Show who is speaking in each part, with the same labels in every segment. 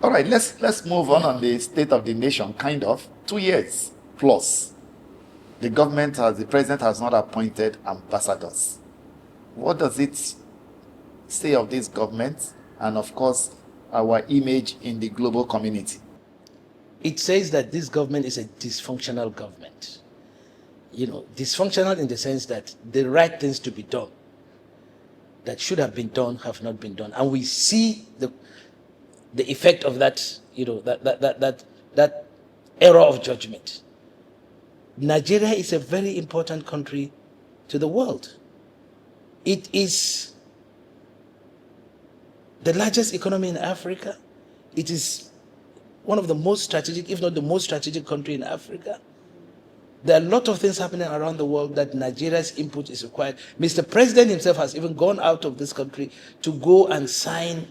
Speaker 1: All right, let's move on the state of the nation, kind of. 2 years plus. The president has not appointed ambassadors. What does it say of this government and, of course, our image in the global community?
Speaker 2: It says that this government is a dysfunctional government. Dysfunctional in the sense that the right things to be done that should have been done have not been done. And we see the effect of that, that error of judgment. Nigeria is a very important country to the world. It is the largest economy in Africa. It is one of the most strategic, if not the most strategic country in Africa. There are a lot of things happening around the world that Nigeria's input is required. Mr. President himself has even gone out of this country to go and sign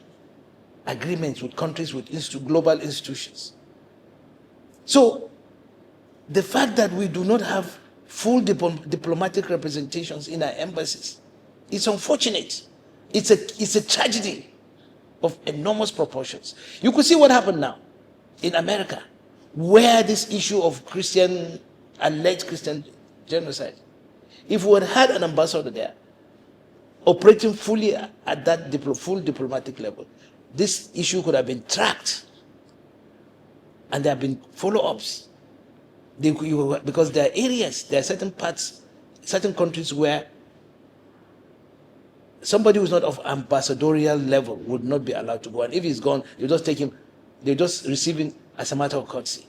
Speaker 2: agreements with countries, with global institutions. So, the fact that we do not have full diplomatic representations in our embassies is unfortunate. It's a tragedy of enormous proportions. You could see what happened now in America, where this issue of alleged Christian genocide, if we had an ambassador there operating fully at that full diplomatic level, this issue could have been tracked and there have been follow-ups. Because there are certain parts, certain countries where somebody who's not of ambassadorial level would not be allowed to go. And if he's gone, you just take him, they just receive him as a matter of courtesy.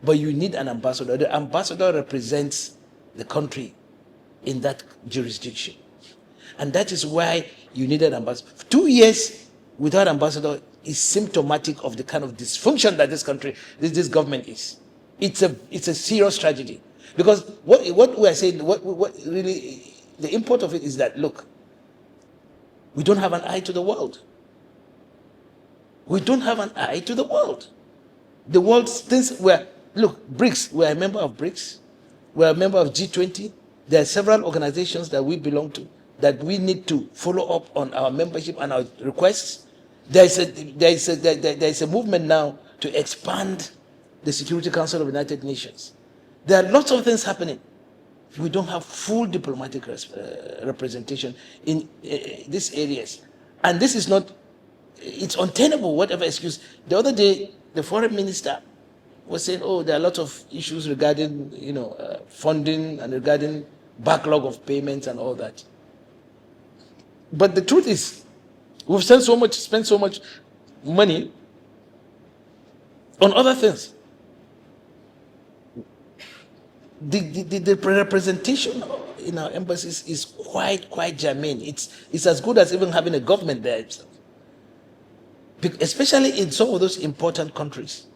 Speaker 2: But you need an ambassador. The ambassador represents the country in that jurisdiction. And that is why you need an ambassador. 2 years without ambassador is symptomatic of the kind of dysfunction that this government is. It's a serious tragedy. Because what we are saying, what really, the import of it is that, look, we don't have an eye to the world. We don't have an eye to the world. The world thinks look, BRICS, we're a member of BRICS. We're a member of G20. There are several organizations that we belong to that we need to follow up on our membership and our requests. There is a movement now to expand the Security Council of the United Nations. There are lots of things happening. We don't have full diplomatic representation in these areas. And this is not, it's untenable, whatever excuse. The other day, the foreign minister was saying, there are a lot of issues regarding, funding and regarding backlog of payments and all that. But the truth is, we've spent so much money on other things. The representation in our embassies is quite germane. It's as good as even having a government there itself. Especially in some of those important countries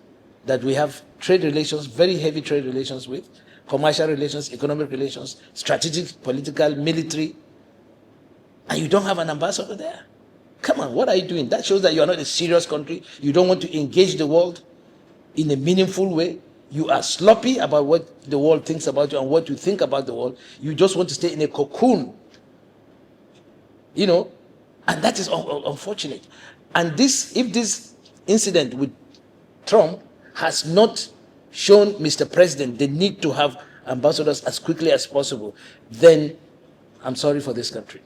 Speaker 2: that we have trade relations, very heavy trade relations with, commercial relations, economic relations, strategic, political, military, and you don't have an ambassador there. Come on, what are you doing? That shows that you are not a serious country. You don't want to engage the world in a meaningful way. You are sloppy about what the world thinks about you and what you think about the world. You just want to stay in a cocoon. And that is unfortunate. And if this incident with Trump has not shown Mr. President the need to have ambassadors as quickly as possible, then I'm sorry for this country.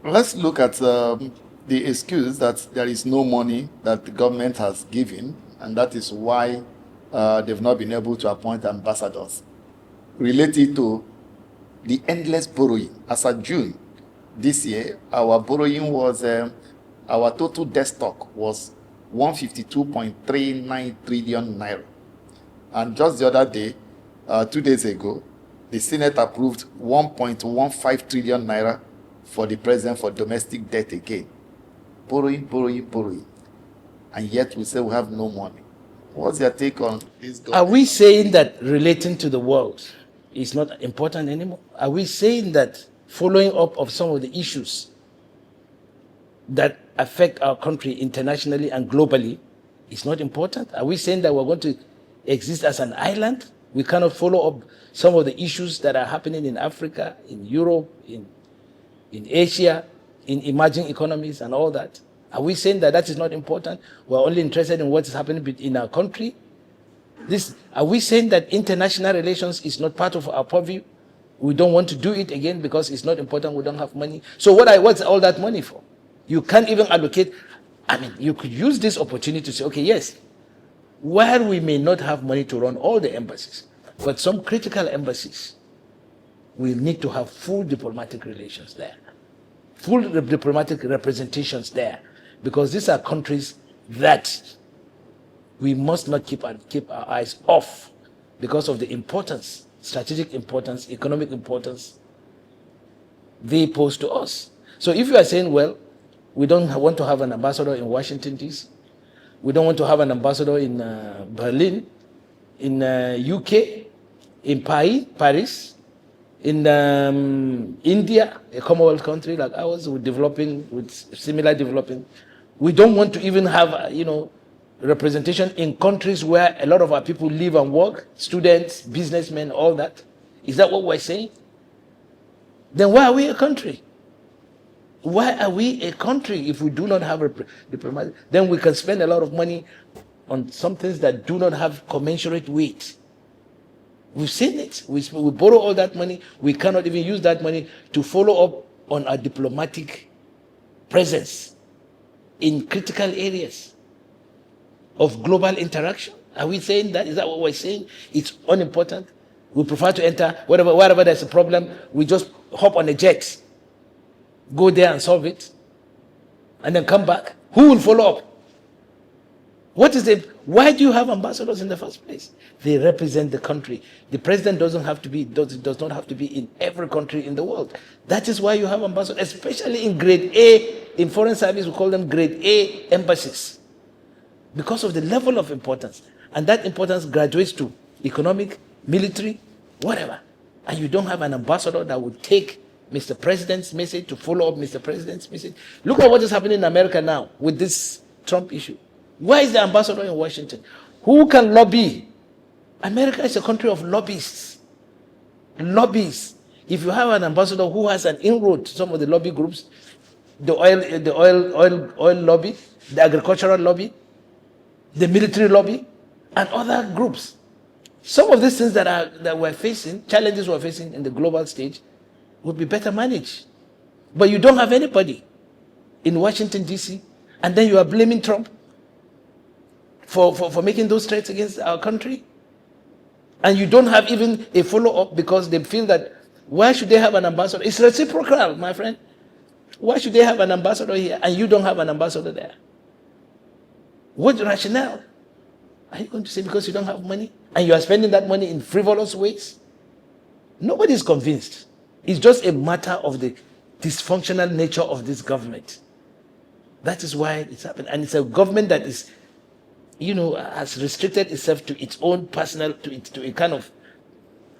Speaker 1: Let's look at the excuse that there is no money that the government has given, and that is why they've not been able to appoint ambassadors, related to the endless borrowing. As of June this year, our borrowing was, our total debt stock was 152.39 trillion naira. And just the other day, 2 days ago, the Senate approved 1.15 trillion naira for the president for domestic debt again. Borrowing. And yet we say we have no money. What's your take on this?
Speaker 2: Are we saying that relating to the world is not important anymore? Are we saying that following up of some of the issues that affect our country internationally and globally is not important? Are we saying that we're going to exist as an island? We cannot follow up some of the issues that are happening in Africa, in Europe, in Asia, in emerging economies and all that? Are we saying that that is not important? We're only interested in what is happening in our country? Are we saying that international relations is not part of our purview? We don't want to do it again because it's not important, we don't have money. So what's all that money for? You can't even allocate. I mean, you could use this opportunity to say, okay, yes, while we may not have money to run all the embassies, but some critical embassies, we need to have full diplomatic relations there, full diplomatic representations there, because these are countries that we must not keep our eyes off because of the importance, strategic importance, economic importance they pose to us. So if you are saying, well, we don't want to have an ambassador in Washington, D.C., we don't want to have an ambassador in Berlin, in UK, in Paris, in India, a Commonwealth country like ours, with similar developing. We don't want to even have, representation in countries where a lot of our people live and work, students, businessmen, all that. Is that what we're saying? Then why are we a country? Why are we a country if we do not have a diplomatic? Then we can spend a lot of money on some things that do not have commensurate weight. We've seen it. We borrow all that money. We cannot even use that money to follow up on our diplomatic presence in critical areas of global interaction. Are we saying that? Is that what we're saying? It's unimportant. We prefer to enter wherever there's a problem. We just hop on a jet, go there and solve it, and then come back. Who will follow up? Why do you have ambassadors in the first place? They represent the country. The president does not have to be in every country in the world. That is why you have ambassadors, especially in grade A, in foreign service, we call them grade A embassies, because of the level of importance. And that importance graduates to economic, military, whatever. And you don't have an ambassador that would take Mr. President's message, to follow up Mr. President's message. Look at what is happening in America now with this Trump issue. Why is the ambassador in Washington? Who can lobby? America is a country of lobbyists. Lobbyists. If you have an ambassador who has an inroad to some of the lobby groups, the oil lobby, the agricultural lobby, the military lobby, and other groups. Some of these things that we're facing, challenges we're facing in the global stage, would be better managed. But you don't have anybody in Washington, D.C., and then you are blaming Trump for making those threats against our country. And you don't have even a follow-up because they feel that, why should they have an ambassador? It's reciprocal, my friend. Why should they have an ambassador here and you don't have an ambassador there? What rationale? Are you going to say because you don't have money and you are spending that money in frivolous ways? Nobody is convinced. It's just a matter of the dysfunctional nature of this government. That is why it's happened. And it's a government that is, has restricted itself to its own personal, to a kind of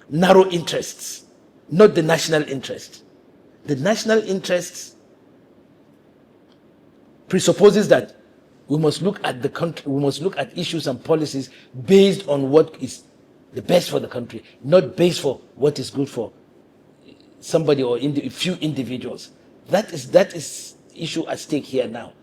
Speaker 2: narrow interests, not the national interest. The national interest presupposes that we must look at the country, we must look at issues and policies based on what is the best for the country, not based for what is good for somebody or a few individuals. That is issue at stake here now.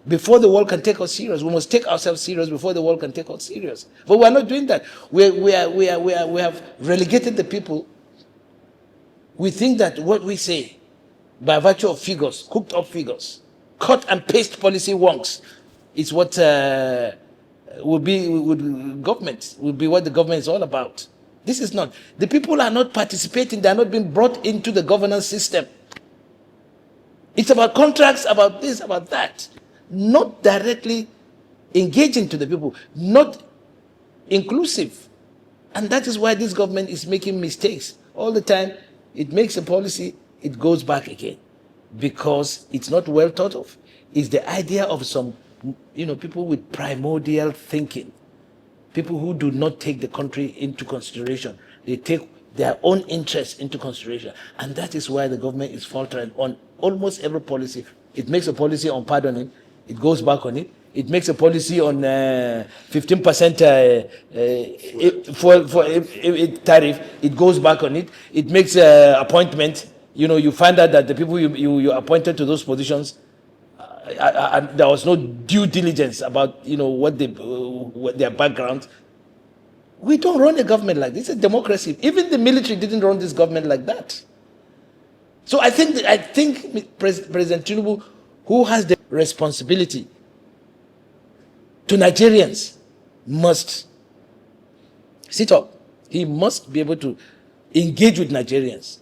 Speaker 2: Before the world can take us serious, we must take ourselves serious before the world can take us serious. But we are not doing that. We have relegated the people. We think that what we say, by virtue of figures, cooked up figures, cut and paste policy wonks, is what will be what the government is all about. This is not. The people are not participating. They are not being brought into the governance system. It's about contracts, about this, about that. Not directly engaging to the people, not inclusive. And that is why this government is making mistakes. All the time, it makes a policy, it goes back again. Because it's not well thought of. It's the idea of some, people with primordial thinking. People who do not take the country into consideration. They take their own interests into consideration. And that is why the government is faltering on almost every policy. It makes a policy on pardoning, it goes back on it. It makes a policy on 15% tariff, it goes back on it. It makes an appointment. You find out that the people you appointed to those positions, there was no due diligence about, what their background. We don't run a government like this. It's a democracy. Even the military didn't run this government like that. So I think President Tinubu, who has the responsibility to Nigerians, must sit up. He must be able to engage with Nigerians.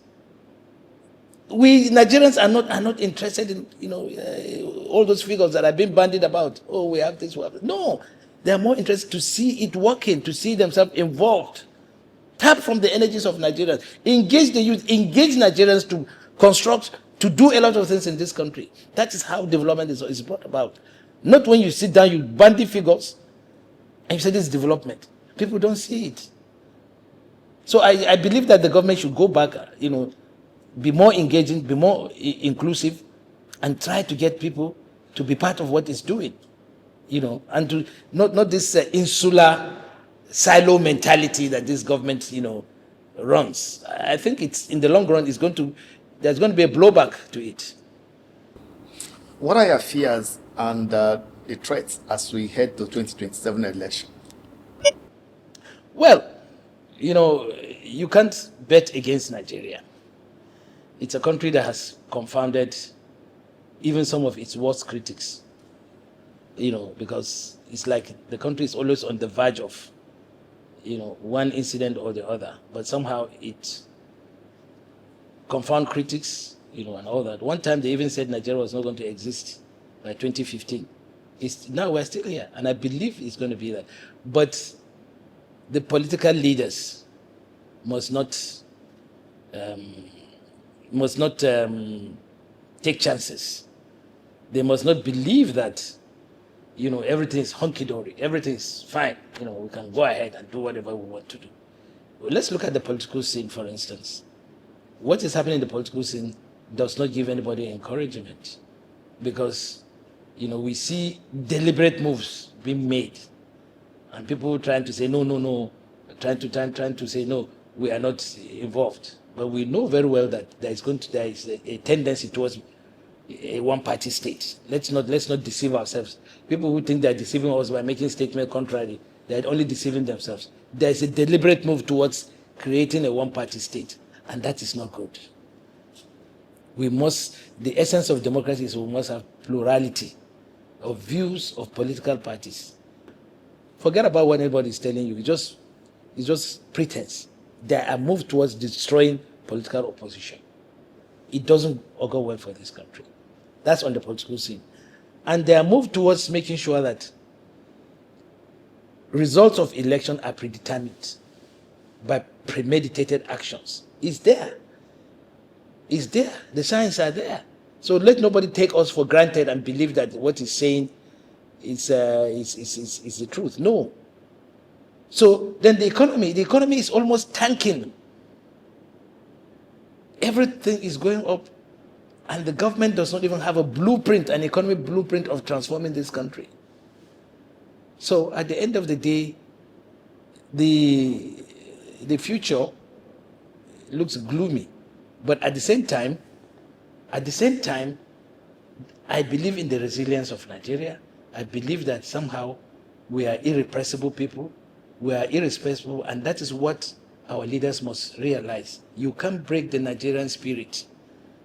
Speaker 2: We Nigerians are not interested in all those figures that have been bandied about. Oh, we have this, we have that. No, they are more interested to see it working, to see themselves involved. Tap from the energies of Nigerians. Engage the youth. Engage Nigerians to construct, to do a lot of things in this country. That is how development is brought about. Not when you sit down, you bandy figures, and you say this is development. People don't see it. So I believe that the government should go back, be more engaging, be more inclusive, and try to get people to be part of what it's doing, and to not this insular silo mentality that this government, runs. I think it's in the long run, there's going to be a blowback to it.
Speaker 1: What are your fears and the threats as we head to 2027 election?
Speaker 2: Well, you can't bet against Nigeria. It's a country that has confounded even some of its worst critics, because it's like the country is always on the verge of, one incident or the other, but somehow it confound critics, and all that. One time they even said Nigeria was not going to exist by 2015. Now we're still here, and I believe it's going to be that. But the political leaders must not take chances. They must not believe that, everything is hunky-dory, everything is fine. We can go ahead and do whatever we want to do. Let's look at the political scene, for instance. What is happening in the political scene does not give anybody encouragement, because, we see deliberate moves being made, and people trying to say no, trying to say no, we are not involved. But we know very well that there is a tendency towards a one-party state. Let's not deceive ourselves. People who think they're deceiving us by making statements contrary, they're only deceiving themselves. There is a deliberate move towards creating a one-party state, and that is not good. The essence of democracy is we must have plurality of views of political parties. Forget about what anybody is telling you. It's just pretense. There are moves towards destroying political opposition. It doesn't augur well for this country. That's on the political scene. And there are moves towards making sure that results of election are predetermined by premeditated actions. It's there. It's there. The signs are there. So let nobody take us for granted and believe that what he's saying is the truth. No. So then the economy is almost tanking. Everything is going up, and the government does not even have a blueprint, an economic blueprint of transforming this country. So at the end of the day, the future looks gloomy. But at the same time, I believe in the resilience of Nigeria. I believe that somehow we are irrepressible people. We are irresponsible, and that is what our leaders must realize. You can't break the Nigerian spirit,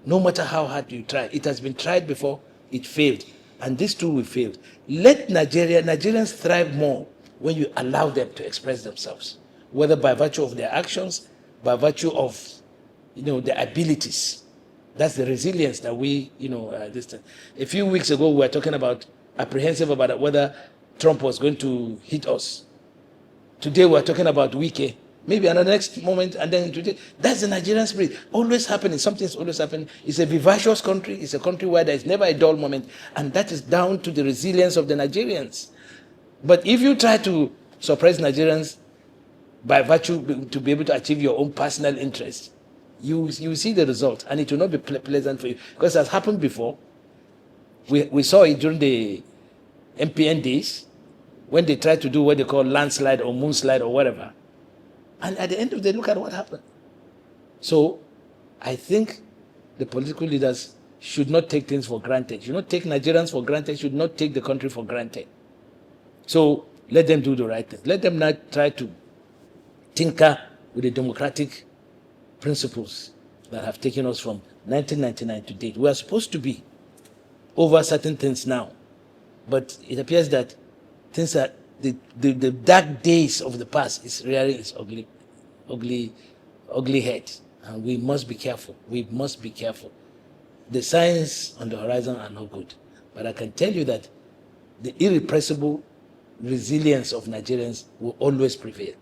Speaker 2: no matter how hard you try. It has been tried before, it failed, and this too will fail. Let Nigerians thrive more when you allow them to express themselves, whether by virtue of their actions, by virtue of their abilities. That's the resilience that we, a few weeks ago we were talking about, apprehensive about whether Trump was going to hit us. Today we're talking about Wike. Maybe another next moment, and then today. That's the Nigerian spirit. Always happening. Something's always happening. It's a vivacious country. It's a country where there is never a dull moment, and that is down to the resilience of the Nigerians. But if you try to suppress Nigerians by virtue to be able to achieve your own personal interest, you see the result, and it will not be pleasant for you, because it has happened before. We saw it during the MPN days, when they tried to do what they call landslide or moonslide or whatever. And at the end of the day, look at what happened. So I think the political leaders should not take things for granted, should not take Nigerians for granted, should not take the country for granted. So let them do the right thing. Let them not try to tinker with the democratic principles that have taken us from 1999 to date. We are supposed to be over certain things now, but it appears that things are, the dark days of the past is rearing its ugly head, and we must be careful. We must be careful. The signs on the horizon are not good, but I can tell you that the irrepressible resilience of Nigerians will always prevail.